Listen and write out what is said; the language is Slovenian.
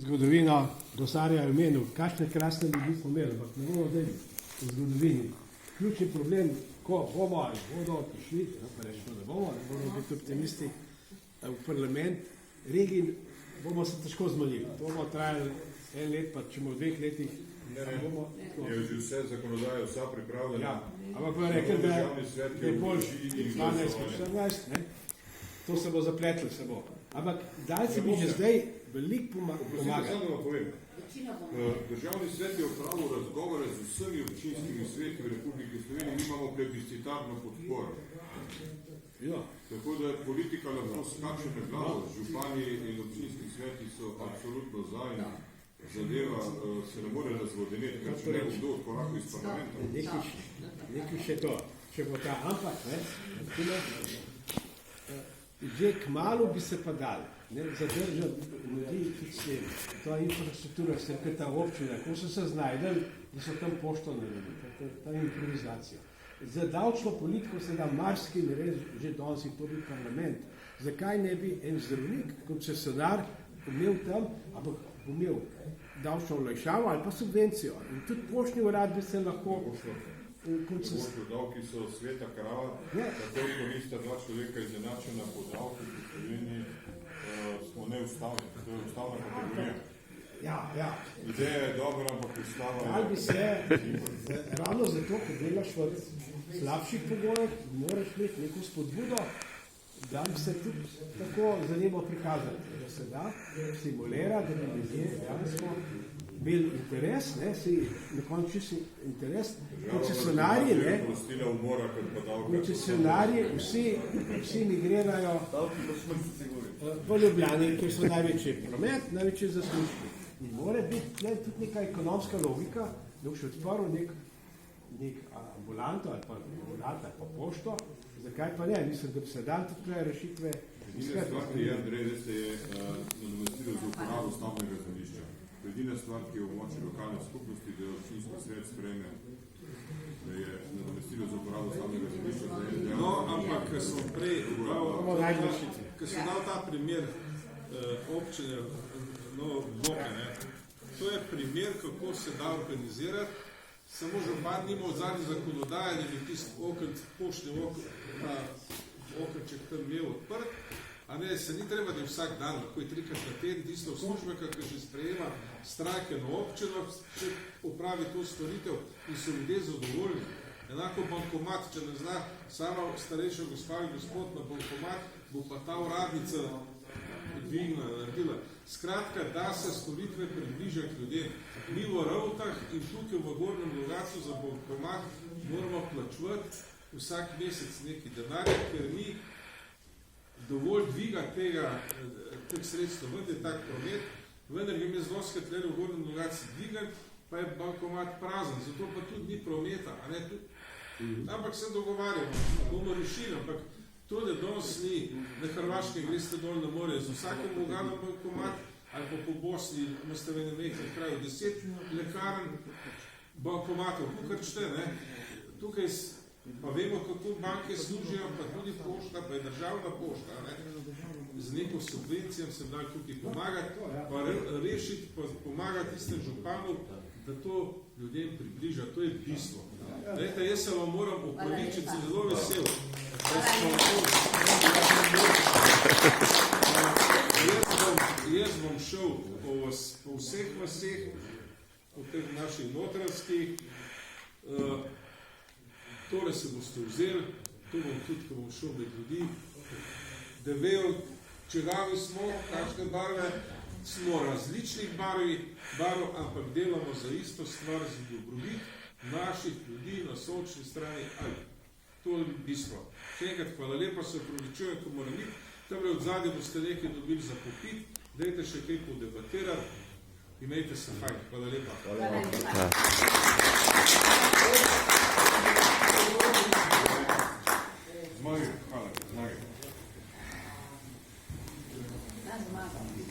Zgodovino Gosarja je omenil, kakšne krasne ljudi smo imeli, ampak ne bomo zdaj v zgodovini. Ključni problem, ko bomo ali bodo prišli, pa rečemo, da bomo biti optimisti v parlament, regij bomo se težko zmolili. To bomo trajali en let, pa če bomo v 2 letih bomo... Je že vse zakonodaje, vsa pripravljena. Ja, ampak bo rekel, da je boljš 12-14, to se bo zapletlo, se bo. Ampak daj se mi že zdaj veliko pomaga. Državni svet je opravil razgovore z vsemi občinskimi sveti v Republiki Sloveniji, mi imamo plebiscitarno podporo. Ja. Tako da politika lahko skače na glavo, župani in občinski sveti so absolutno za in zadeva se ne more razvodeniti, ker če ne bo kdo odkorakal iz parlamenta. Nekaj še to, če bo ta ampak, že kmalu bi se pa dali, zadržati ljudi, ki se ta infrastruktura, se ta občina, ko so se znajdeli, da so tam pošto naredili, ta improvizacija. Za davčno politiko se da marsikaj narediti že danes in to bi parlament. Zakaj ne bi en zdravnik, koncesionar, imel tam, ampak imel davčno olajšavo ali pa subvencijo. In tudi poštni urad bi se lahko Poštni davki so sveta krava, tako ko nista 2 človeka izenačena po davki, v Sloveniji smo neustavni, to je ustavna kategorija. Ja. Ideja je dobra, ampak ustava je... Ali bi se, ravno zato, ko delaš v slabših pogojih, moraš imeti neko spodbudo, da bi se tudi tako zanimivo prikazati, da se da simulira, da bi ljudje dejansko imeli interes, na koncu si interes, koncesionarji, vsi migrirajo v Ljubljani, ker so največji promet, največji zaslužki. In mora biti tudi neka ekonomska logika, da boš odprl nek ambulanto ali pa pošto, zakaj pa ne? Mislim, da bi se dan tudi tukaj rešitve... Edina stvar, ki je, Andrej, da se je nadomestilo za uporabo stavbnega zemljišča. Edina stvar, ki je v moči lokalne skupnosti, da je občinski svet sprejme, da je nadomestilo za uporabo stavbnega zemljišča za en del. No, ampak, ker smo prej ker sem dal ta primer občine Bloke, to je primer, kako se da organizirati, samo župan nima od zadnje zakonodaje, da bi tisti poštni okrček tam imel odprt, a ne, se ni treba, da je vsak dan, lahko je 3-krat na teden, tisto službeka, ki že sprejema strajke na občino, če upravi to storitev in so ljudje zadovoljni. Enako bankomat, če ne zna sama starejša gospa in gospod na bankomat, bo pa ta uradnica dvignila, naredila. Skratka, da se storitve približati ljudem. Mi v Ravtah in tukaj v Gornjem Logatcu za bankomat moramo plačevati vsak mesec neki denarja, ker ni dovolj dviga teh sredstev, vendar je tak promet, vendar ga mi zloske tlele v Gornjem Logatcu dvigati, pa je bankomat prazen, zato pa tudi ni prometa. Ampak se dogovarjamo, bomo rešili, ampak to, da danes ni, na Hrvaškem greste dol na more, z vsakem loganom bankomat, ali pa po Bosni, imate v enem nekaj kraju 10 lekarn bankomatov, kukrčte, tukaj pa vemo, kako banke služijo, pa tudi pošta, pa je državna pošta, z neko subvencijam se da tukaj pomagati, pa rešiti, pa pomagati tistem županov, da to ljudem približa, to je bistvo. Dajte, jaz se vam moram upravičiti, sem zelo vesel. Jaz bom šel po vseh vaseh, po teh naših notranskih, tole se boste vzeli, to bom tudi, ko bom šel med ljudi, da vejo, čegavi smo, kakšne barve, smo različnih barv, ampak delamo za isto stvar, za dobrobit naših ljudi na sončni strani Alp. To je bistvo. Še enkrat, hvala lepa, se opravičujem, ko moram iti. Tamle od zadnje boste nekaj dobili za popit, dajte še kaj podebatirati, imejte se fajn. Hvala lepa.